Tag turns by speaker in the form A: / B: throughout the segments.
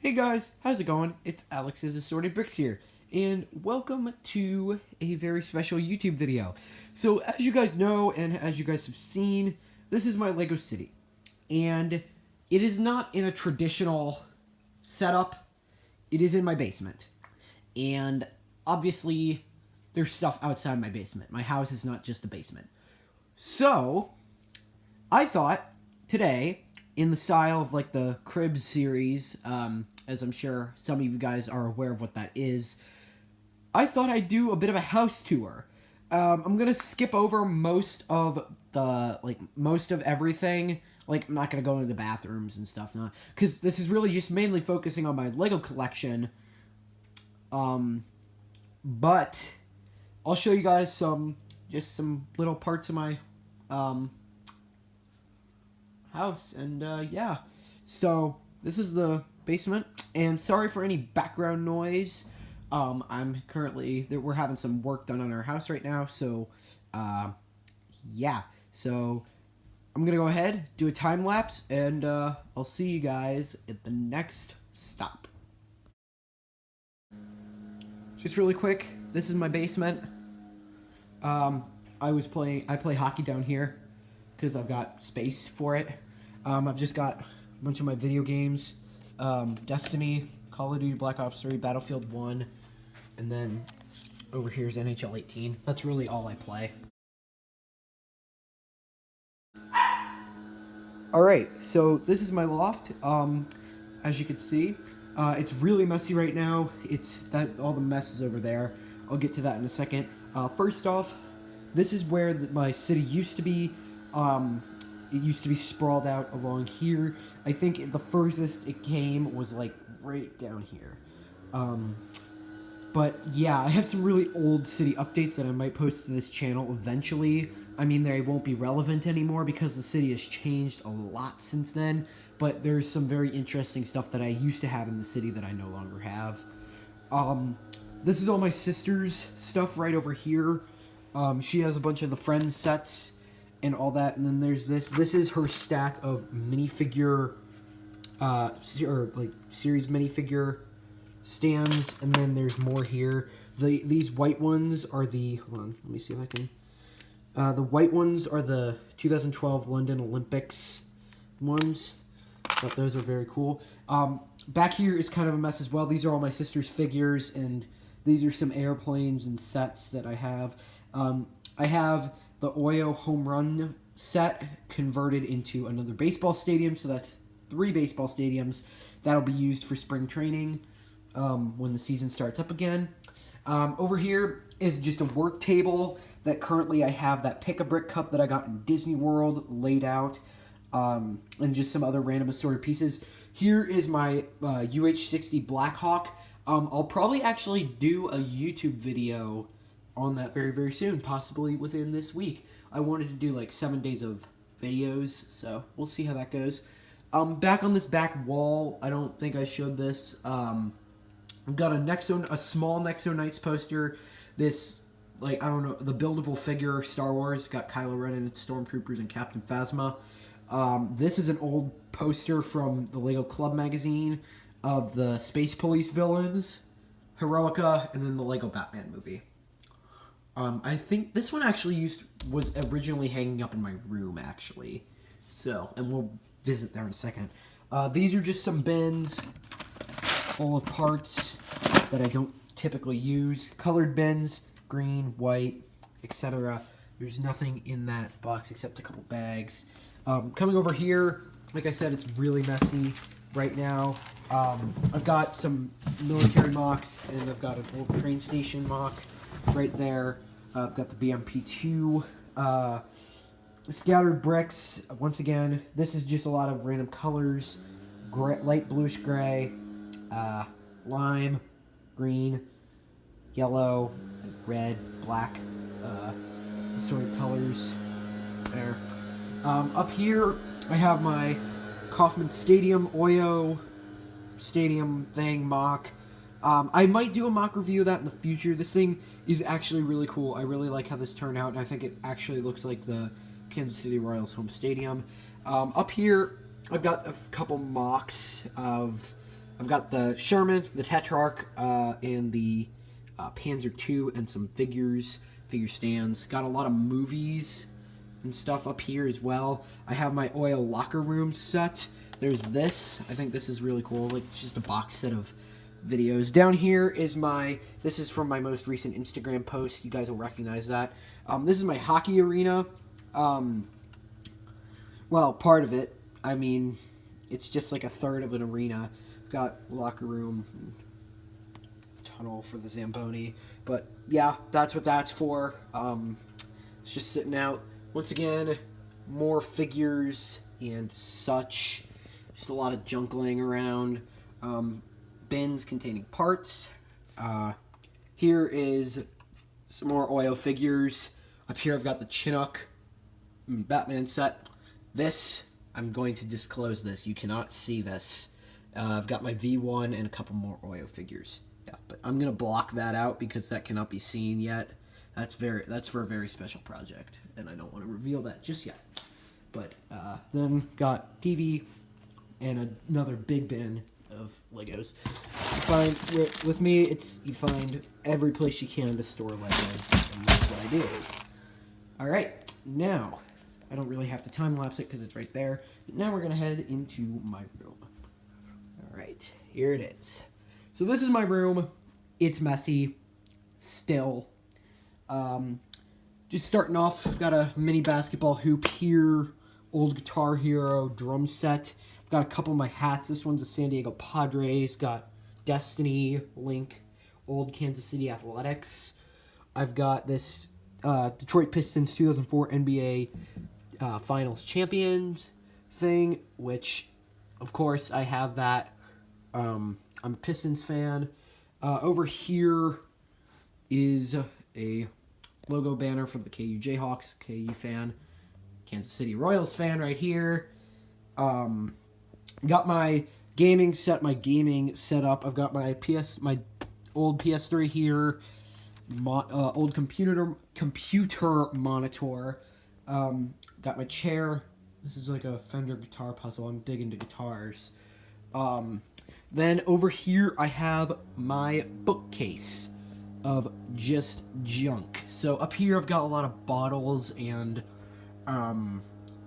A: Hey guys, how's it going? It's Alex's Assorted Bricks here, and welcome to a very special YouTube video. So, as you guys know, and as you guys have seen, this is my Lego City, and it is not in a traditional setup. It is in my basement, and obviously, there's stuff outside my basement. My house is not just a basement. So, I thought today, in the style of like the Cribs series, as I'm sure some of you guys are aware of what that is, I thought I'd do a bit of a house tour. I'm gonna skip over most of everything. Like, I'm not gonna go into the bathrooms and stuff, because this is really just mainly focusing on my Lego collection. But I'll show you guys some little parts of my house, and yeah. So this is the basement, and sorry for any background noise. We're having some work done on our house right now, so yeah. So I'm gonna go ahead, do a time lapse, and I'll see you guys at the next stop. Just really quick, this is my basement. I play hockey down here because I've got space for it. I've just got a bunch of my video games, Destiny, Call of Duty Black Ops 3, Battlefield 1, and then over here is NHL 18. That's really all I play. Alright, so this is my loft. As you can see, it's really messy right now. All the mess is over there. I'll get to that in a second. First off, this is where my city used to be. It used to be sprawled out along here. I think the furthest it came was like right down here. But yeah, I have some really old city updates that I might post to this channel eventually. I mean, they won't be relevant anymore because the city has changed a lot since then. But there's some very interesting stuff that I used to have in the city that I no longer have. This is all my sister's stuff right over here. She has a bunch of the Friends sets and all that, and then there's this. This is her stack of minifigure, series minifigure stands, and then there's more here. These white ones are the. Hold on, let me see if I can. The white ones are the 2012 London Olympics ones. But those are very cool. Back here is kind of a mess as well. These are all my sister's figures, and these are some airplanes and sets that I have. I have the Oyo home run set converted into another baseball stadium, so that's 3 baseball stadiums that'll be used for spring training when the season starts up again. Over here is just a work table that currently I have that Pick-a-Brick cup that I got in Disney World laid out, and just some other random assorted pieces. Here is my UH-60 Blackhawk. I'll probably actually do a YouTube video on that very, very soon, possibly within this week. I wanted to do like 7 days of videos, so we'll see how that goes. Back on this back wall, I don't think I showed this. I've got a small Nexo Knights poster. This, like, I don't know, the buildable figure Star Wars. Got Kylo Ren and Stormtroopers and Captain Phasma. This is an old poster from the Lego Club magazine of the Space Police villains, Heroica, and then the Lego Batman movie. I think this one actually was originally hanging up in my room, actually. So, and we'll visit there in a second. These are just some bins full of parts that I don't typically use. Colored bins, green, white, etc. There's nothing in that box except a couple bags. Coming over here, like I said, it's really messy right now. I've got some military mocks, and I've got an old train station mock right there. I've got the BMP-2, scattered bricks. Once again, this is just a lot of random colors: light bluish gray, lime, green, yellow, red, black, sort of colors there. Up here, I have my Kauffman Stadium Oyo Stadium thing mock. I might do a mock review of that in the future. This thing is actually really cool. I really like how this turned out, and I think it actually looks like the Kansas City Royals home stadium. Up here, I've got a couple mocks of I've got the Sherman, the Tetrarch, and the Panzer II, and some figure stands. Got a lot of movies and stuff up here as well. I have my oil locker room set. There's this. I think this is really cool. Like, it's just a box set of videos. Down here is this is from my most recent Instagram post. You guys will recognize that. This is my hockey arena. Well, part of it. I mean, it's just like a third of an arena. Got locker room, tunnel for the Zamboni. But yeah, that's what that's for. It's just sitting out. Once again, more figures and such. Just a lot of junk laying around. Bins containing parts. Here is some more oil figures. Up here I've got the Chinook Batman set. This, I'm going to disclose this. You cannot see this. I've got my V1 and a couple more oil figures. Yeah, but I'm going to block that out because that cannot be seen yet. That's for a very special project, and I don't want to reveal that just yet. But then got TV and another big bin of Legos. You find with me, you find every place you can to store Legos, and that's what I do. All right, now I don't really have to time lapse it because it's right there. But now we're gonna head into my room. All right, here it is. So this is my room. It's messy, still. Just starting off, I've got a mini basketball hoop here, old Guitar Hero drum set. I've got a couple of my hats. This one's a San Diego Padres. Got Destiny, Link, old Kansas City Athletics. I've got this Detroit Pistons 2004 NBA Finals Champions thing, which, of course, I have that. I'm a Pistons fan. Over here is a logo banner for the KU Jayhawks, KU fan, Kansas City Royals fan right here. Got my gaming set up. I've got my old PS3 here, old computer monitor. Got my chair. This is like a Fender guitar puzzle. I'm big into guitars. Then over here I have my bookcase of just junk. So up here I've got a lot of bottles and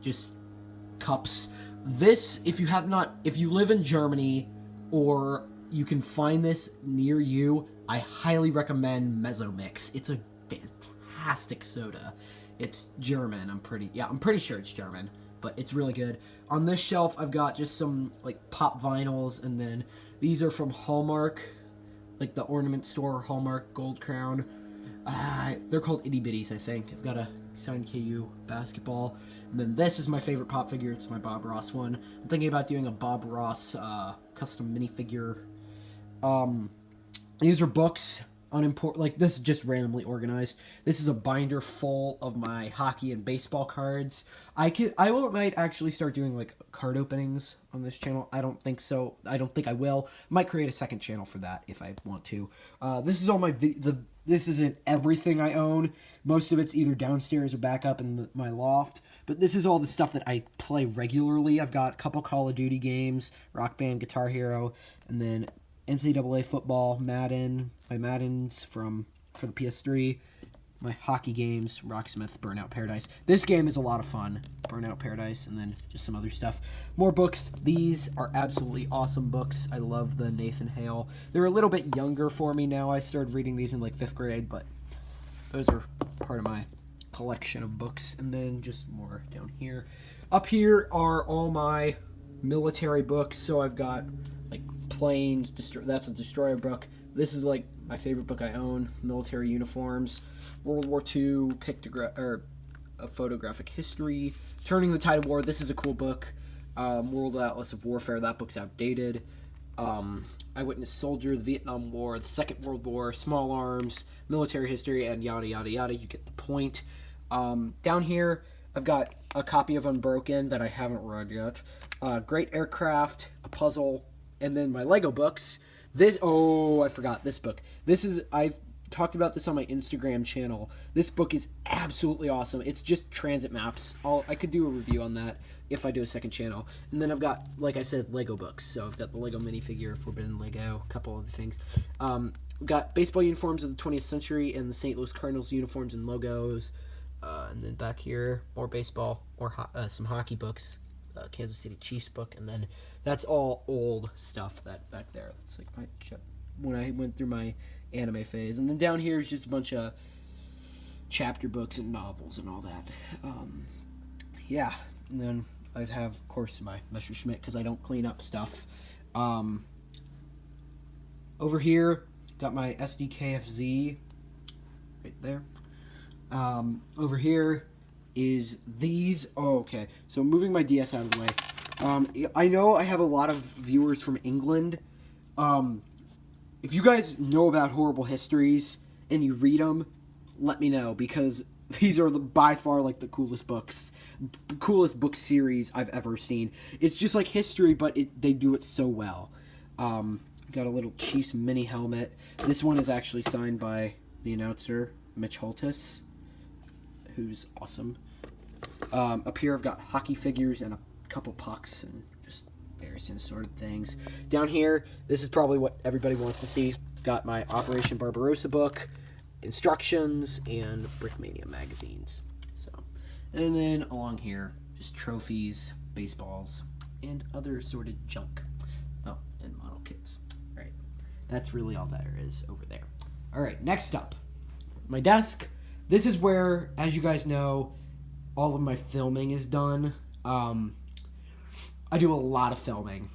A: just cups. This, if you live in Germany or you can find this near you, I highly recommend Mezzomix. It's a fantastic soda. It's German. I'm pretty sure it's German, but it's really good. On this shelf I've got just some like pop vinyls, and then these are from Hallmark, like the ornament store, Hallmark Gold Crown. They're called Itty Bitties, I think. I've got a signed KU basketball. And then this is my favorite pop figure. It's my Bob Ross one. I'm thinking about doing a Bob Ross custom minifigure. These are books. Like, this is just randomly organized. This is a binder full of my hockey and baseball cards. I might actually start doing like card openings on this channel. I don't think so. I don't think I will. Might create a second channel for that if I want to. This is all my this isn't everything I own. Most of it's either downstairs or back up in my loft. But this is all the stuff that I play regularly. I've got a couple Call of Duty games, Rock Band, Guitar Hero, and then NCAA football, Madden, my Maddens for the PS3, my hockey games, Rocksmith, Burnout Paradise. This game is a lot of fun, Burnout Paradise, and then just some other stuff. More books. These are absolutely awesome books. I love the Nathan Hale. They're a little bit younger for me now. I started reading these in like 5th grade, but those are part of my collection of books. And then just more down here. Up here are all my military books. So I've got like planes, that's a destroyer book. This is like my favorite book I own, military uniforms, World War II, a photographic history, Turning the Tide of War. This is a cool book. World Atlas of Warfare, that book's outdated. Eyewitness Soldier, the Vietnam War, the Second World War, Small Arms, military history, and yada yada yada. You get the point. Down here, I've got a copy of Unbroken that I haven't read yet. Great Aircraft, a puzzle, and then my Lego books. I forgot this book. talked about this on my Instagram channel. This book is absolutely awesome. It's just transit maps. I could do a review on that if I do a second channel. And then I've got, like I said, Lego books. So I've got the Lego minifigure, Forbidden Lego, a couple other things. We've got baseball uniforms of the 20th century and the St. Louis Cardinals uniforms and logos. And then back here, more baseball, some hockey books, Kansas City Chiefs book, and then that's all old stuff that back there. That's like when I went through my anime phase. And then down here is just a bunch of chapter books and novels and all that. Yeah, and then I have, of course, my Messerschmitt because I don't clean up stuff. Over here, got my SDKFZ right there. Over here is these. Oh, okay. So moving my DS out of the way. I know I have a lot of viewers from England. If you guys know about Horrible Histories and you read them, let me know, because these are by far like the coolest book series I've ever seen. It's just like history, but they do it so well. Got a little Chiefs mini helmet. This one is actually signed by the announcer, Mitch Holthus, who's awesome. Up here I've got hockey figures and a couple pucks and just various assorted things. Down here, this is probably what everybody wants to see. Got my Operation Barbarossa book, instructions, and Brickmania magazines. So, and then along here, just trophies, baseballs, and other assorted junk. Oh, and model kits. Right. That's really all there is over there. All right, next up, my desk. This is where, as you guys know, all of my filming is done. I do a lot of filming.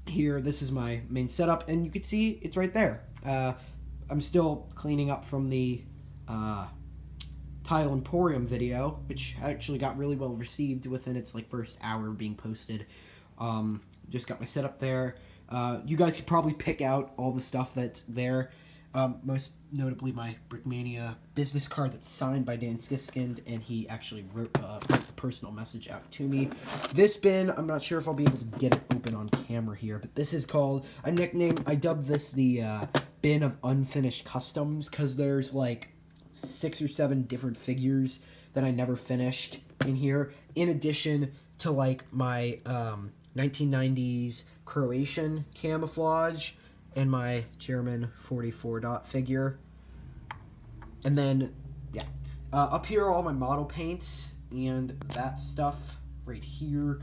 A: Here, this is my main setup, and you can see it's right there. I'm still cleaning up from the Tile Emporium video, which actually got really well received within its first hour of being posted. Just got my setup there. You guys could probably pick out all the stuff that's there. Most notably my Brickmania business card that's signed by Dan Skiskind, and he actually wrote a personal message out to me. This bin, I'm not sure if I'll be able to get it open on camera here, but this is called, I dubbed this the bin of unfinished customs, because there's 6 or 7 different figures that I never finished in here, in addition to my 1990s Croatian camouflage and my German 44 dot figure. And then, yeah. Up here are all my model paints and that stuff right here.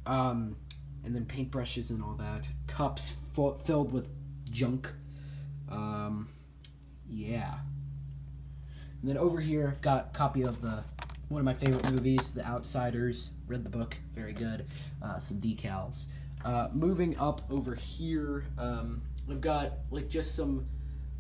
A: And then paintbrushes and all that. Cups filled with junk. Yeah. And then over here, I've got a copy of one of my favorite movies, The Outsiders. Read the book, very good. Some decals. Moving up over here, I've got just some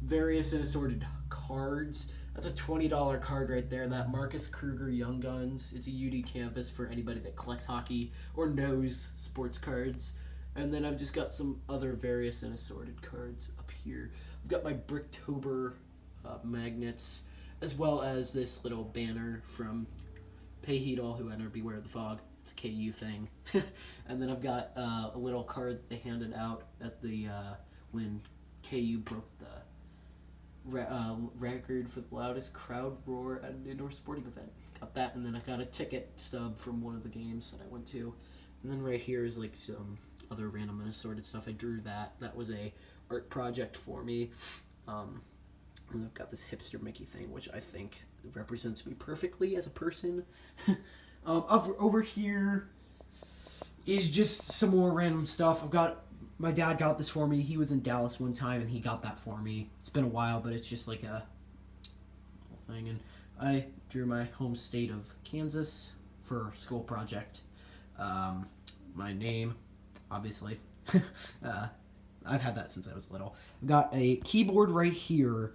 A: various and assorted cards. That's a $20 card right there. That Marcus Kruger Young Guns. It's a UD canvas for anybody that collects hockey or knows sports cards. And then I've just got some other various and assorted cards up here. I've got my Bricktober magnets, as well as this little banner from Pay Heed All Who Enter, Beware the Fog. It's a KU thing. And then I've got a little card they handed out at the when KU broke the record for the loudest crowd roar at an indoor sporting event. Got that, and then I got a ticket stub from one of the games that I went to. And then right here is some other random and assorted stuff. I drew that. That was a art project for me. And I've got this hipster Mickey thing, which I think represents me perfectly as a person. Over here is just some more random stuff. My dad got this for me. He was in Dallas one time, and he got that for me. It's been a while, but it's just a little thing. And I drew my home state of Kansas for a school project. My name, obviously. I've had that since I was little. I've got a keyboard right here,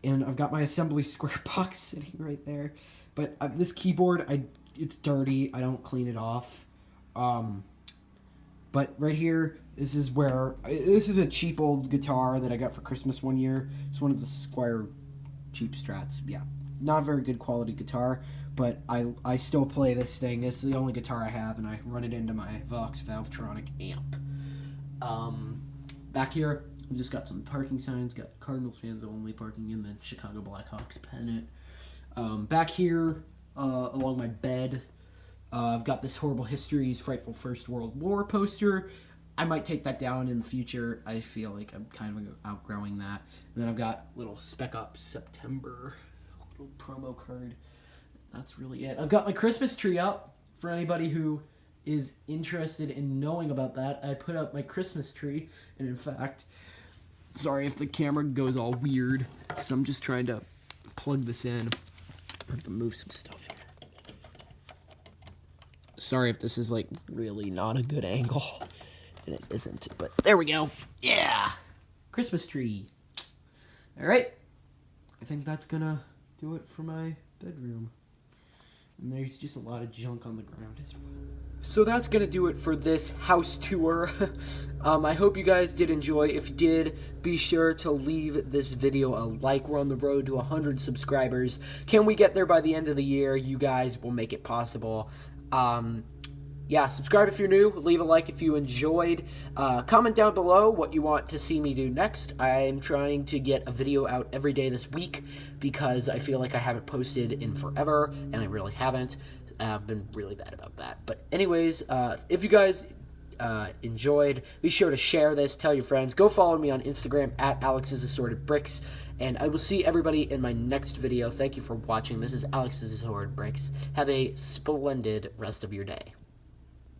A: and I've got my assembly square box sitting right there. But this keyboard, it's dirty. I don't clean it off. But right here, this is a cheap old guitar that I got for Christmas one year. It's one of the Squier cheap Strats. Yeah, not a very good quality guitar, but I still play this thing. It's the only guitar I have, and I run it into my Vox Valvetronic amp. Back here, We just got some parking signs, got Cardinals fans only parking in the Chicago Blackhawks pennant. Back here, along my bed, I've got this Horrible Histories Frightful First World War poster. I might take that down in the future. I feel like I'm kind of outgrowing that. And then I've got little Spec Ops September little promo card. That's really it. I've got my Christmas tree up for anybody who is interested in knowing about that. I put up my Christmas tree, and in fact, sorry if the camera goes all weird, because I'm just trying to plug this in. I have to move some stuff here. Sorry if this is like really not a good angle, and it isn't, but there we go. Yeah, Christmas tree. All right, I think that's gonna do it for my bedroom. And there's just a lot of junk on the ground as well. So that's going to do it for this house tour. I hope you guys did enjoy. If you did, be sure to leave this video a like. We're on the road to 100 subscribers. Can we get there by the end of the year? You guys will make it possible. Yeah, subscribe if you're new. Leave a like if you enjoyed. Comment down below what you want to see me do next. I'm trying to get a video out every day this week because I feel like I haven't posted in forever, and I really haven't. I've been really bad about that. But anyways, if you guys enjoyed, be sure to share this, tell your friends. Go follow me on Instagram at Alex's Assorted Bricks, and I will see everybody in my next video. Thank you for watching. This is Alex's Assorted Bricks. Have a splendid rest of your day.